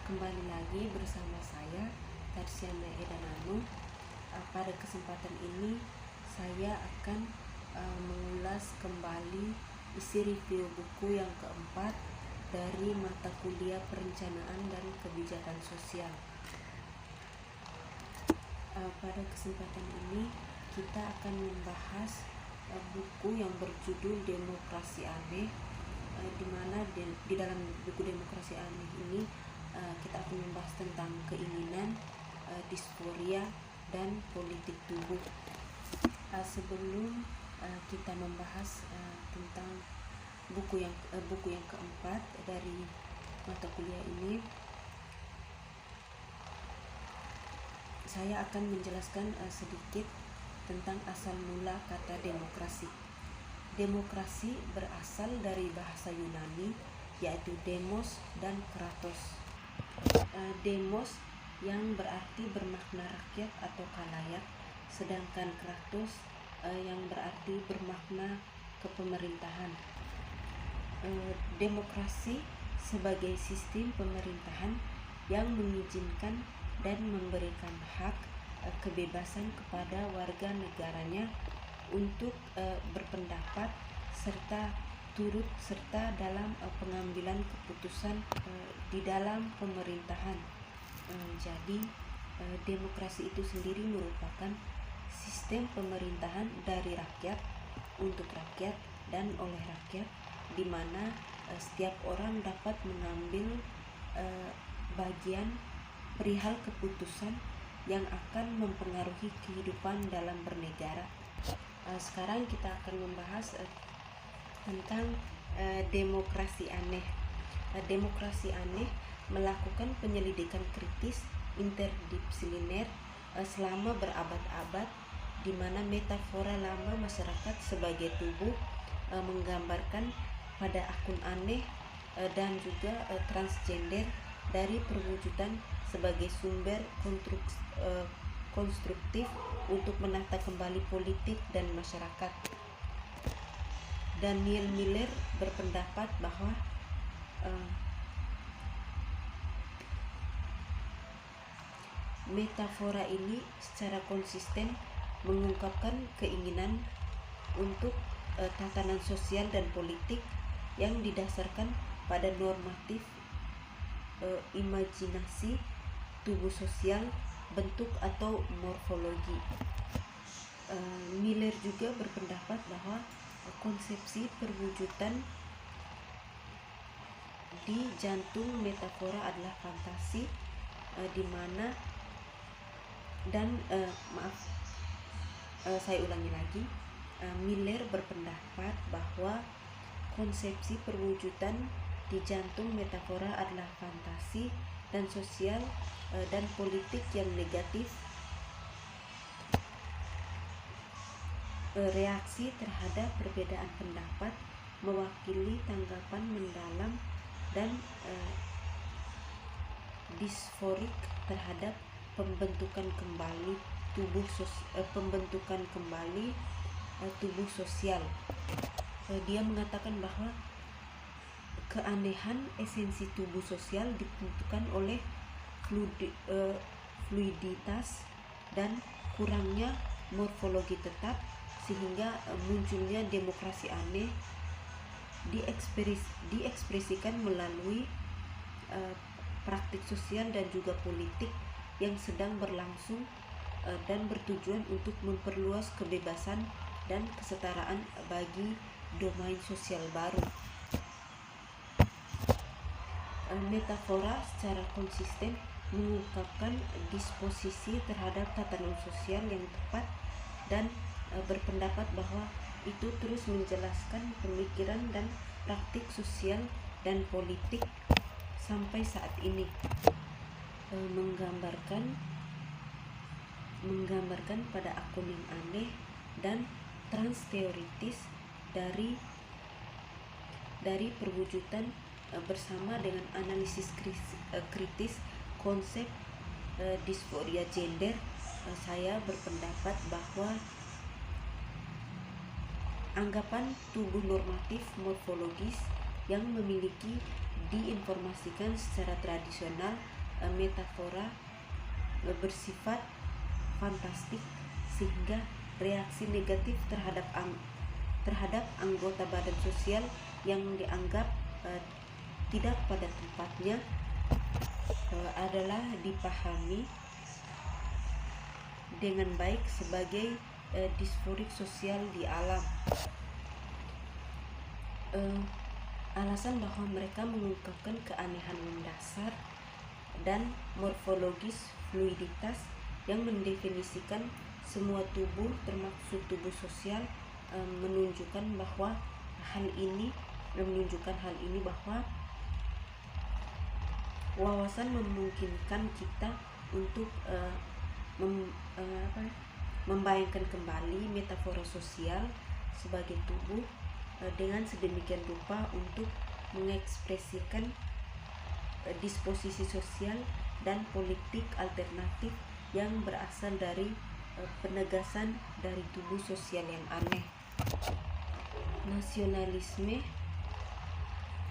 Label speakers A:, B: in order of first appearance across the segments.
A: Kembali lagi bersama saya Tarsiana Edanano. Pada kesempatan ini saya akan mengulas kembali isi review buku yang keempat dari mata kuliah Perencanaan dan Kebijakan Sosial. Pada kesempatan ini kita akan membahas buku yang berjudul Demokrasi Aneh, di mana di dalam buku Demokrasi Aneh ini kita akan membahas tentang keinginan, disforia, dan politik tubuh. Sebelum kita membahas tentang buku yang keempat dari mata kuliah ini, saya akan menjelaskan sedikit tentang asal mula kata demokrasi. Demokrasi berasal dari bahasa Yunani, yaitu demos dan kratos. Demos yang berarti bermakna rakyat atau khalayak, sedangkan kratos yang berarti bermakna kepemerintahan. Demokrasi sebagai sistem pemerintahan yang mengizinkan dan memberikan hak kebebasan kepada warga negaranya untuk berpendapat serta turut serta dalam pengambilan keputusan di dalam pemerintahan. Jadi demokrasi itu sendiri merupakan sistem pemerintahan dari rakyat untuk rakyat dan oleh rakyat, di mana setiap orang dapat mengambil bagian perihal keputusan yang akan mempengaruhi kehidupan dalam bernegara. Sekarang kita akan membahas tentang demokrasi aneh. Demokrasi aneh melakukan penyelidikan kritis interdisipliner selama berabad-abad, di mana metafora lama masyarakat sebagai tubuh menggambarkan pada akun aneh dan juga transgender dari perwujudan sebagai sumber konstruktif untuk menata kembali politik dan masyarakat. Daniel Miller berpendapat bahwa metafora ini secara konsisten mengungkapkan keinginan untuk tatanan sosial dan politik yang didasarkan pada normatif imajinasi tubuh sosial, bentuk atau morfologi. Miller juga berpendapat bahwa konsepsi perwujudan di jantung metafora adalah fantasi, di mana saya ulangi lagi. Miller berpendapat bahwa konsepsi perwujudan di jantung metafora adalah fantasi dan sosial dan politik yang negatif. Reaksi terhadap perbedaan pendapat mewakili tanggapan mendalam dan disforik terhadap pembentukan kembali tubuh sosial. Dia mengatakan bahwa keanehan esensi tubuh sosial ditentukan oleh fluiditas dan kurangnya morfologi tetap, sehingga munculnya demokrasi aneh diekspresikan melalui praktik sosial dan juga politik yang sedang berlangsung dan bertujuan untuk memperluas kebebasan dan kesetaraan bagi domain sosial baru. Metafora secara konsisten mengungkapkan disposisi terhadap tatanan sosial yang tepat dan berpendapat bahwa itu terus menjelaskan pemikiran dan praktik sosial dan politik sampai saat ini, menggambarkan pada akun yang aneh dan transteoritis dari perwujudan bersama dengan analisis kritis konsep disforia gender. Saya berpendapat bahwa anggapan tubuh normatif morfologis yang memiliki diinformasikan secara tradisional metafora bersifat fantastik sehingga reaksi negatif terhadap anggota badan sosial yang dianggap tidak pada tempatnya adalah dipahami dengan baik sebagai disforik sosial di alam. Alasan bahwa mereka mengungkapkan keanehan mendasar dan morfologis fluiditas yang mendefinisikan semua tubuh termasuk tubuh sosial menunjukkan hal ini bahwa wawasan memungkinkan kita untuk membayangkan kembali metafora sosial sebagai tubuh dengan sedemikian rupa untuk mengekspresikan disposisi sosial dan politik alternatif yang berasal dari penegasan dari tubuh sosial yang aneh. Nasionalisme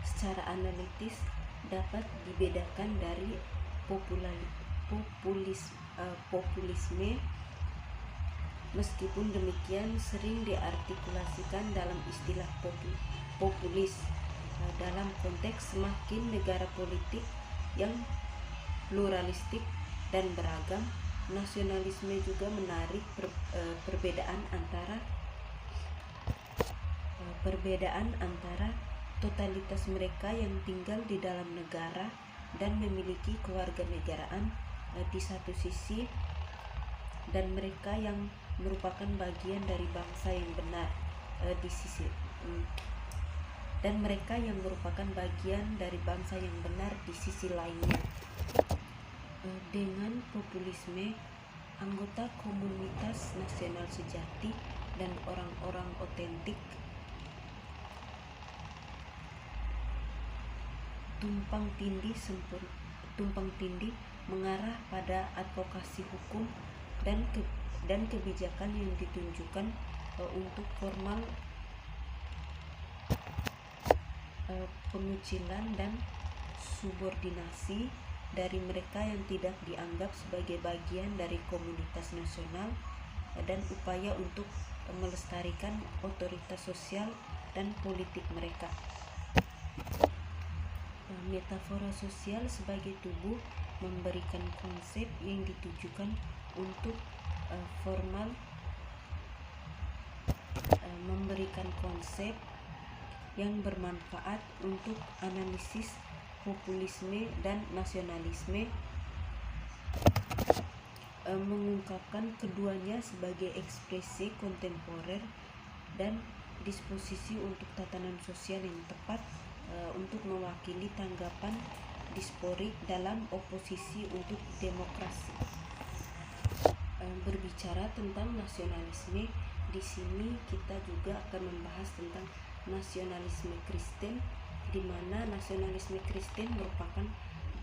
A: secara analitis dapat dibedakan dari populisme. Meskipun demikian sering diartikulasikan dalam istilah populis dalam konteks semakin negara politik yang pluralistik dan beragam. Nasionalisme juga menarik perbedaan antara totalitas mereka yang tinggal di dalam negara dan memiliki kewarganegaraan di satu sisi, dan mereka yang merupakan bagian dari bangsa yang benar di sisi lainnya. Dengan populisme, anggota komunitas nasional sejati dan orang-orang otentik tumpang tindih mengarah pada advokasi hukum dan kebijakan yang ditunjukkan untuk formal pengucilan dan subordinasi dari mereka yang tidak dianggap sebagai bagian dari komunitas nasional dan upaya untuk melestarikan otoritas sosial dan politik mereka. Metafora sosial sebagai tubuh memberikan konsep yang ditujukan untuk memberikan konsep yang bermanfaat untuk analisis populisme dan nasionalisme, mengungkapkan keduanya sebagai ekspresi kontemporer dan disposisi untuk tatanan sosial yang tepat untuk mewakili tanggapan disporik dalam oposisi untuk demokrasi. Berbicara tentang nasionalisme, di sini kita juga akan membahas tentang nasionalisme Kristen, di mana nasionalisme Kristen merupakan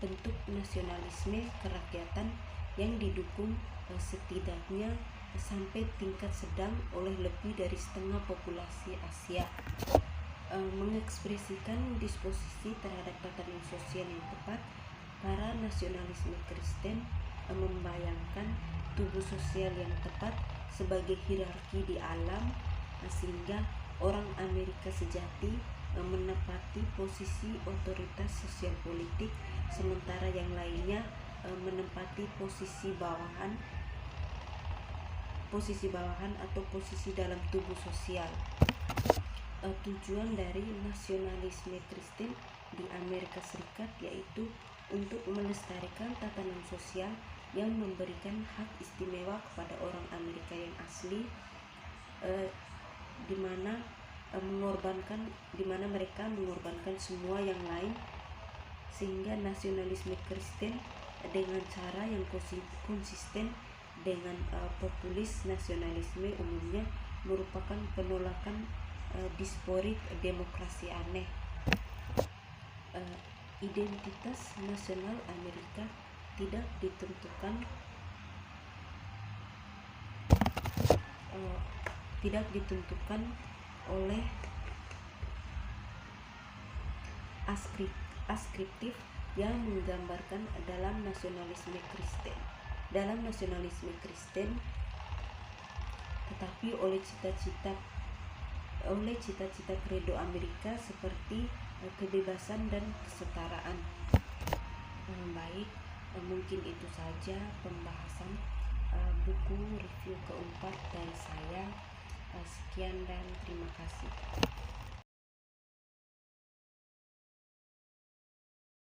A: bentuk nasionalisme kerakyatan yang didukung setidaknya sampai tingkat sedang oleh lebih dari setengah populasi Asia. Mengekspresikan disposisi terhadap tatanan sosial yang tepat, para nasionalisme Kristen membayangkan tubuh sosial yang tepat sebagai hierarki di alam, sehingga orang Amerika sejati menempati posisi otoritas sosial politik, sementara yang lainnya menempati posisi bawahan atau posisi dalam tubuh sosial. Tujuan dari nasionalisme Kristen di Amerika Serikat yaitu untuk melestarikan tatanan sosial yang memberikan hak istimewa kepada orang Amerika yang asli, di mana mereka mengorbankan semua yang lain, sehingga nasionalisme Kristen dengan cara yang konsisten dengan populis nasionalisme umumnya merupakan penolakan disporik demokrasi aneh. Identitas nasional Amerika tidak ditentukan oleh askriptif yang menggambarkan dalam nasionalisme Kristen. Dalam nasionalisme Kristen, tetapi oleh cita-cita kredo Amerika seperti kebebasan dan kesetaraan. Baik, mungkin itu saja pembahasan buku review keempat dari saya. Sekian dan terima kasih.